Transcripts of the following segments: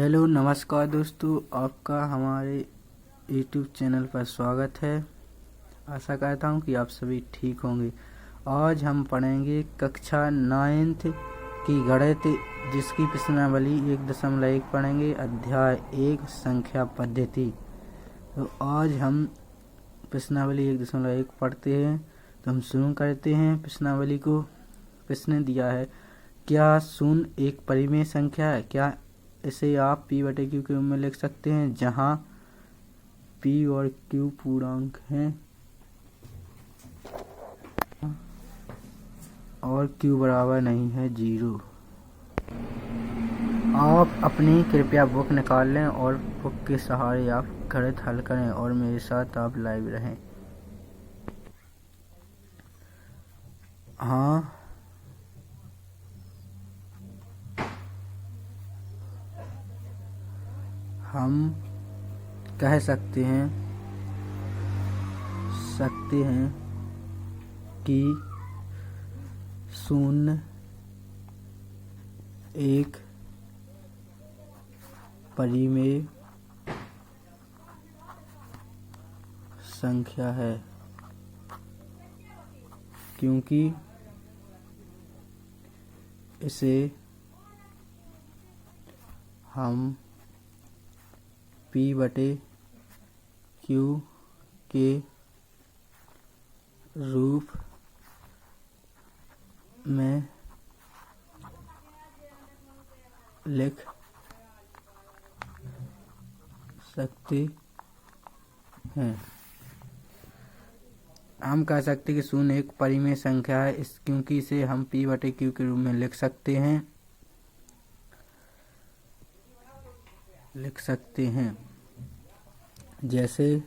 Hello नमस्कार दोस्तों, आपका हमारे YouTube चैनल पर स्वागत है। आशा करता हूँ कि आप सभी ठीक होंगे। आज हम पढ़ेंगे कक्षा 9th की गणित, जिसकी प्रश्नावली 1.1 पढ़ेंगे, अध्याय 1 संख्या पद्धति। तो आज हम प्रश्नावली 1.1 पढ़ते हैं। तो हम शुरू करते हैं प्रश्नावली को। प्रश्न दिया है, क्या शून्य एक परिमेय संख्या है? क्या इसे आप P/Q के रूप में लिख सकते हैं, जहां P और Q पूर्णांक हैं और Q बराबर नहीं है 0। आप अपनी कृपया बुक निकाल लें और बुक के सहारे आप गणित हल करें और मेरे साथ आप लाइव रहें। हाँ, हम कह सकते हैं कि शून्य एक परिमेय संख्या है, क्योंकि इसे हम P/Q के रूप में लिख सकते हैं। हम कह सकते हैं कि शून्य एक परिमेय संख्या है, क्योंकि इसे हम P/Q के रूप में लिख सकते हैं। जैसे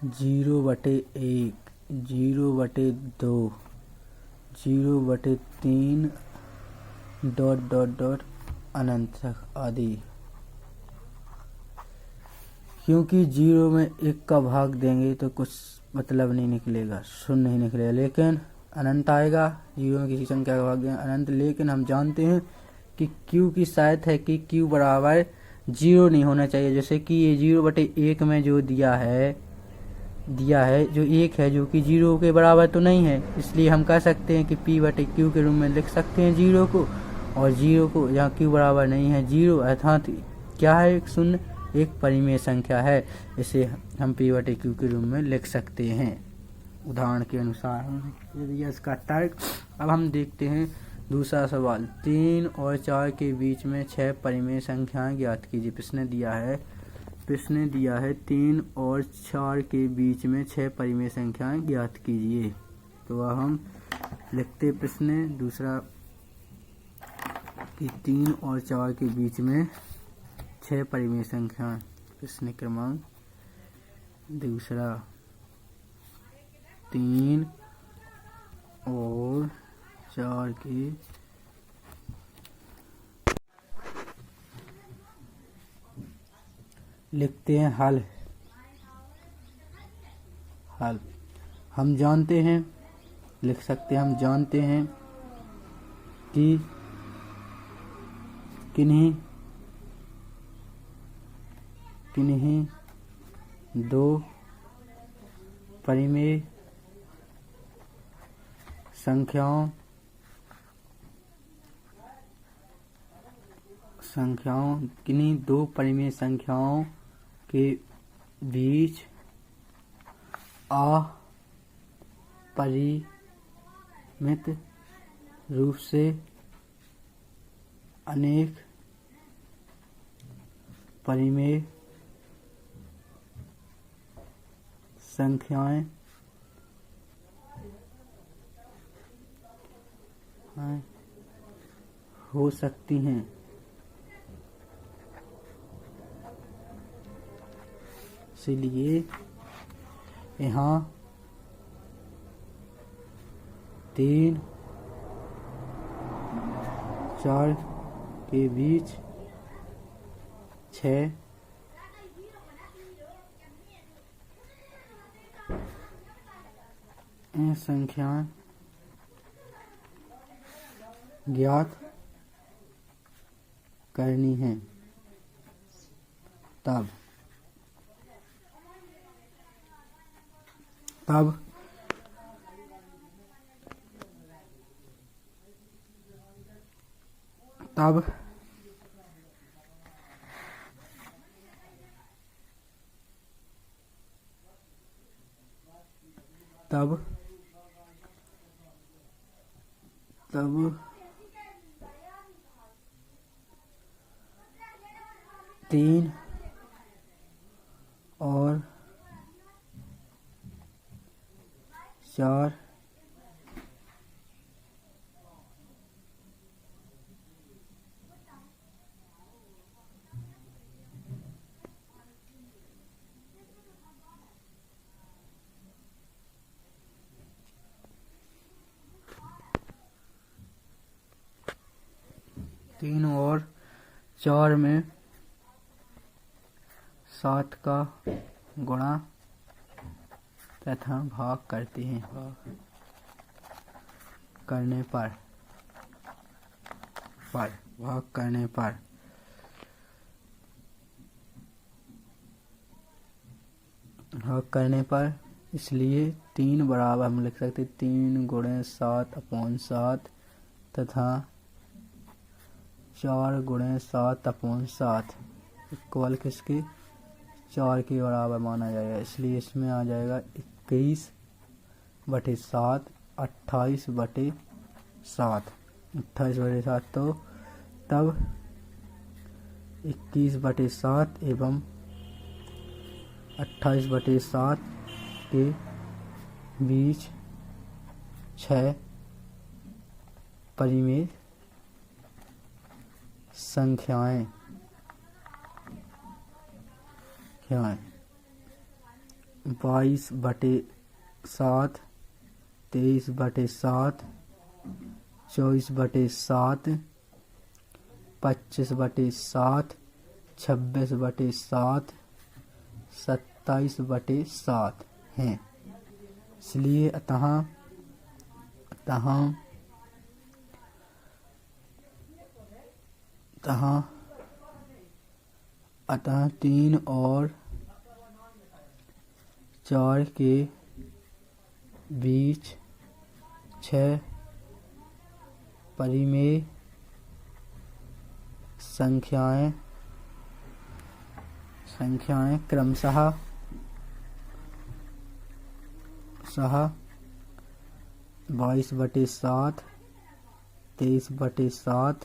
0/1, 0/2, 0/3 ... अनंत तक आदि। क्योंकि 0 में 1 का भाग देंगे तो कुछ मतलब नहीं निकलेगा, शून्य नहीं निकलेगा, लेकिन अनंत आएगा। 0 में किसी संख्या का भाग देंगे अनंत। लेकिन हम जानते हैं कि Q की शर्त है कि Q बराबर 0 नहीं होना चाहिए। जैसे कि ये 0/1 में जो दिया है जो 1 है, जो कि 0 के बराबर तो नहीं है, इसलिए हम कह सकते हैं कि P/Q के रूप में लिख सकते हैं 0 को, और 0 को जहाँ Q बराबर नहीं है 0, अर्थात क्या है, शून्य एक परिमेय संख्या है। इसे हम P/Q के रूप में लिख सकते हैं उदाहरण के अनुसार। यदि इसका तर्क। अब हम देखते हैं दूसरा सवाल। 3 और 4 के बीच में 6 परिमेय संख्याएं ज्ञात कीजिए। प्रश्न दिया है 3 और 4 के बीच में 6 परिमेय संख्याएं ज्ञात कीजिए। तो अब हम लिखते प्रश्न दूसरा कि 3 और 4 के बीच में 6 परिमेय संख्याएं। प्रश्न क्रमांक दूसरा, 3 और 4 के लिखते हैं हल। हम जानते हैं, लिख सकते हैं, हम जानते हैं कि किन्हीं दो परिमेय संख्याओं किन्हीं दो परिमेय संख्याओं के बीच अपरिमित रूप से अनेक परिमेय संख्याएं हो सकती हैं। इसलिए यहाँ 3 4 के बीच 6 संख्याएं ज्ञात करनी है तब तब तब तब तब 3 और 4 3 और 4 में 7 का गुणा तथा भाग करते हैं। भाग करने पर भाग करने पर इसलिए 3 बराबर हम लिख सकते 3 गुणे 7/7 तथा 4 गुणे 7/7 इक्वल किसके 4 के बराबर माना जाएगा। इसलिए इसमें आ जाएगा 21/7 28/7 28/7 तो तब 21/7 एवं 28/7 के बीच 6 परिमेय संख्याएं 22/7 23/7 24/7 25/7 26/7 27/7 हैं। इसलिए अतः 3 और 4 के बीच 6 परिमेय संख्याएं क्रमशः 22/7 23/7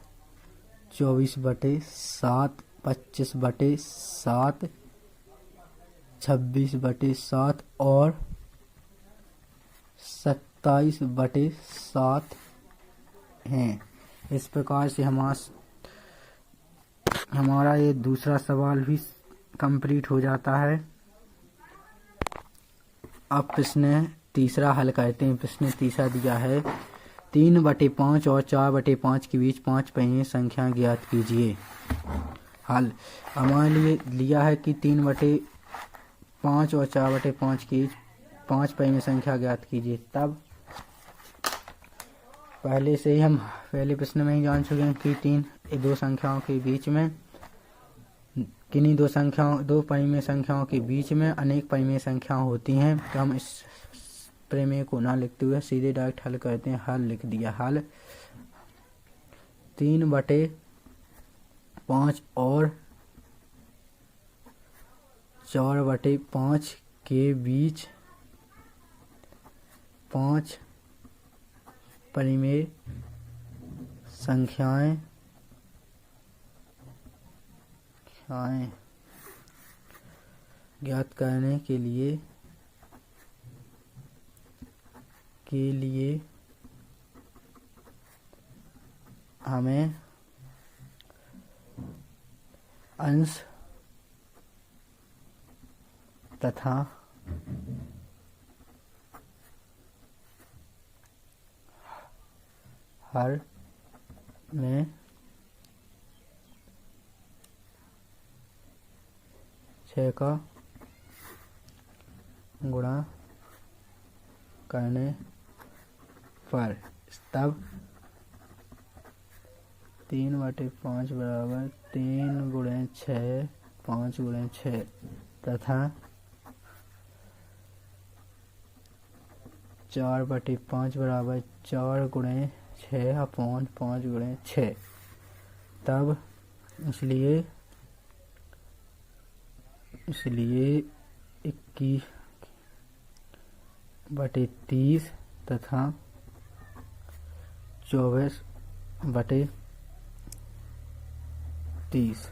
24/7 25/7 26/7 और 27/7 हैं। इस प्रकार से हमारा ये दूसरा सवाल भी कंप्लीट हो जाता है। अब प्रश्न तीसरा हल करते हैं। प्रश्न तीसरा दिया है 3/5 और 4/5 के बीच 5 परिमेय संख्या ज्ञात कीजिए। हल हमारे लिए लिया है कि 3/5 और 4/5 के बीच 5 परिमेय संख्या ज्ञात कीजिए। तब पहले से ही हम पहले प्रश्न में ही जान चुके हैं कि दो संख्याओं के बीच में किन्हीं दो परिमेय संख्याओं के बीच में अनेक परिमेय संख्याएं होती हैं। तो हम इस प्रमेय को ना लिखते हुए सीधे डायरेक्ट हल करते हैं। हल लिख दिया। हल 3/5 और 4/5 के बीच 5 परिमेय संख्याएं ज्ञात करने के लिए हमें अंश तथा हर में 6 का गुणा करने पर 3/5 बराबर 3 गुणे 6 5 गुणे 6 तथा 4/5 बराबर 4 गुणे 6 अपॉन 5 गुणे 6। तब इसलिए 21/30 तथा 24/30।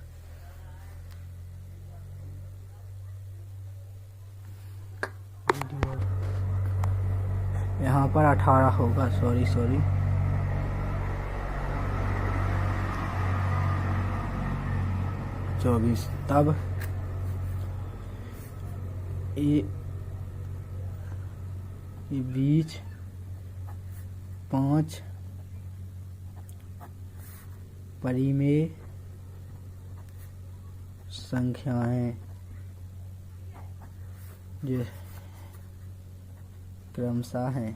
यहाँ पर 18 होगा, सॉरी 24। तब ये बीच 5 परिमेय संख्याएं जो क्रमशः हैं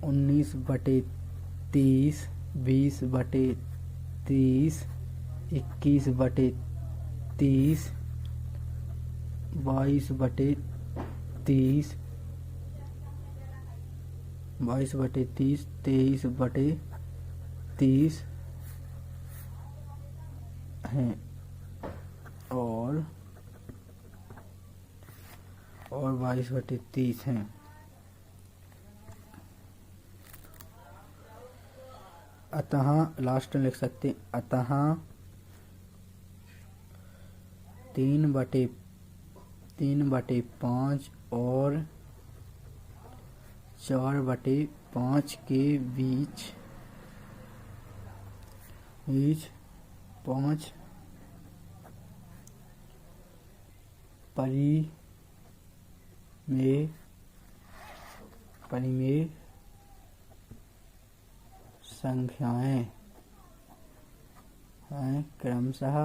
19/30 20/30 21/30 22/30 23/30 हैं और 22/30 हैं। अतः लास्ट में लिख सकते हैं, अतः 3/5 और 4/5 के बीच 5 परिमेय संख्याएं हैं क्रमशः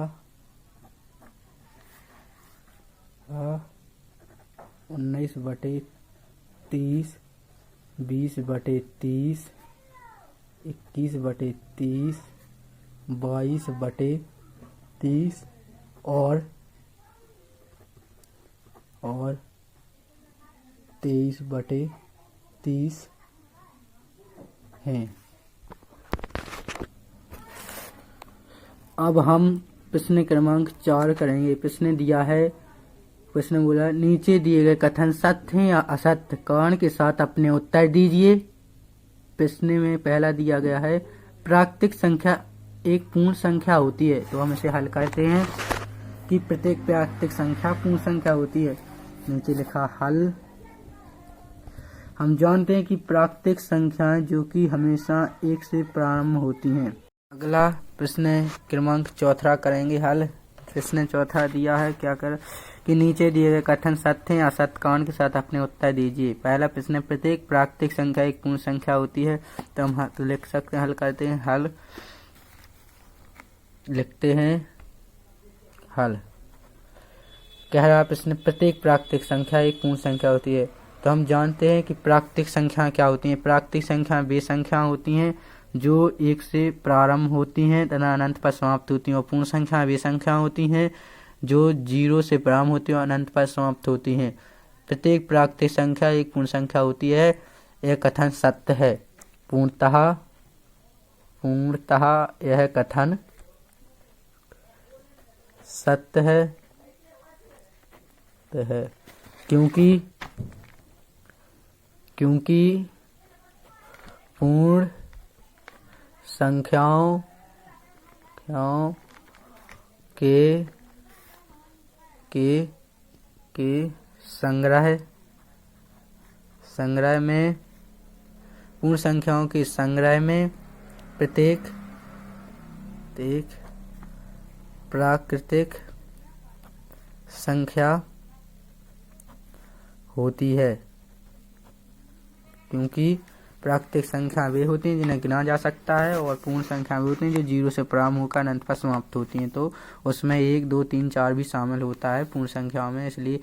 19/30 20/30 21/30 22/30 और 23/30 हैं। अब हम प्रश्न क्रमांक 4 करेंगे। प्रश्न दिया है, प्रश्न बोला नीचे दिए गए कथन सत्य हैं या असत्य, कारण के साथ अपने उत्तर दीजिए। प्रश्न में पहला दिया गया है प्राकृतिक संख्या एक पूर्ण संख्या होती है, तो हम इसे हल करते हैं कि प्रत्येक प्राकृतिक संख्या पूर्ण संख्या होती है। नीचे लिखा हल। हम जानते हैं कि प्राकृतिक संख्याएं जो कि हमेशा 1 से प्रारंभ होती हैं। अगला प्रश्न क्रमांक 4 करेंगे हल। प्रश्न 4 दिया है क्या कर कि नीचे दिए गए कथन सत्य हैं या असत्य, कारण के साथ अपने उत्तर दीजिए। पहला प्रश्न प्रत्येक प्राकृतिक संख्या एक पूर्ण संख्या होती है, तो हम तो लिख सकते हैं, हल करते हैं। हल लिखते हैं हल। कह रहा प्रश्न प्रत्येक प्राकृतिक संख्या एक पूर्ण संख्या होती है, तो हम जानते हैं कि प्राकृतिक संख्या क्या होती हैं। प्राकृतिक संख्या वे संख्या होती हैं जो 1 से प्रारंभ होती हैं तथा अनंत पर समाप्त होती हैं, और पूर्ण संख्या वे संख्या होती हैं जो 0 से प्रारंभ होती हैं और अनंत पर समाप्त होती हैं। प्रत्येक प्राकृतिक संख्या एक पूर्ण संख्या होती है, यह कथन सत्य है। पूर्णतः यह कथन सत्य है, क्योंकि पूर्ण संख्याओं के संग्रह में पूर्ण संख्याओं के संग्रह में प्रत्येक प्राकृतिक संख्या होती है, क्योंकि प्राकृतिक संख्या वे होती हैं जिन्हें गिना जा सकता है, और पूर्ण संख्या वे होती हैं जो 0 से प्रारंभ होकर अनंत पर समाप्त होती हैं। तो उसमें 1 2 3 4 भी शामिल होता है पूर्ण संख्याओं में, इसलिए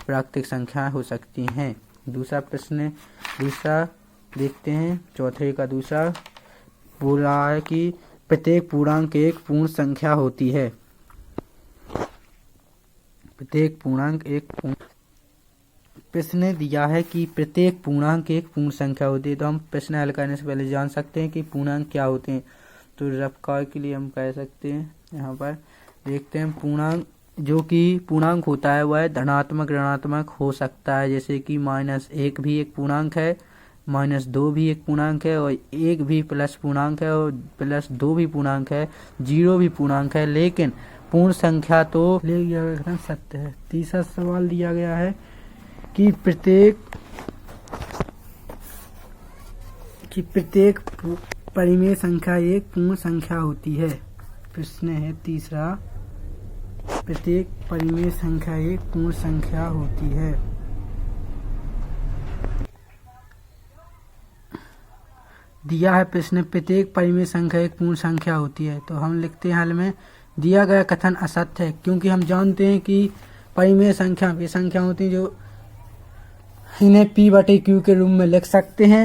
प्राकृतिक संख्या हो सकती हैं। दूसरा देखते हैं चौथे का दूसरा बोल रहा है कि प्रत्येक पूर्णांक एक पूर्ण संख्या होती है। प्रत्येक पूर्णांक एक पूर्ण प्रश्न दिया है कि प्रत्येक पूर्णांक एक पूर्ण संख्या होती है। तो हम प्रश्न हल करने से पहले जान सकते हैं कि पूर्णांक क्या होते हैं। तो रफ्कार के लिए हम कह सकते हैं, यहाँ पर देखते हैं पूर्णांक जो कि पूर्णांक होता है वह धनात्मक ऋणात्मक हो सकता है। जैसे कि -1 भी एक पूर्णांक है, -2 भी एक पूर्णांक है और 1 भी प्लस पूर्णांक है और +2 भी पूर्णांक है, 0 भी पूर्णांक है। लेकिन पूर्ण संख्या तो सत्य है। तीसरा सवाल दिया गया है कि प्रत्येक परिमेय संख्या एक पूर्ण संख्या होती है। प्रश्न है तीसरा, प्रत्येक परिमेय संख्या एक पूर्ण संख्या होती है। दिया है प्रश्न प्रत्येक परिमेय संख्या एक पूर्ण संख्या होती है। तो हम लिखते हैं हल में, दिया गया कथन असत्य है, क्योंकि हम जानते हैं कि परिमेय संख्या वे संख्या होती है जो इन्हें P/Q के रूप में लिख सकते हैं।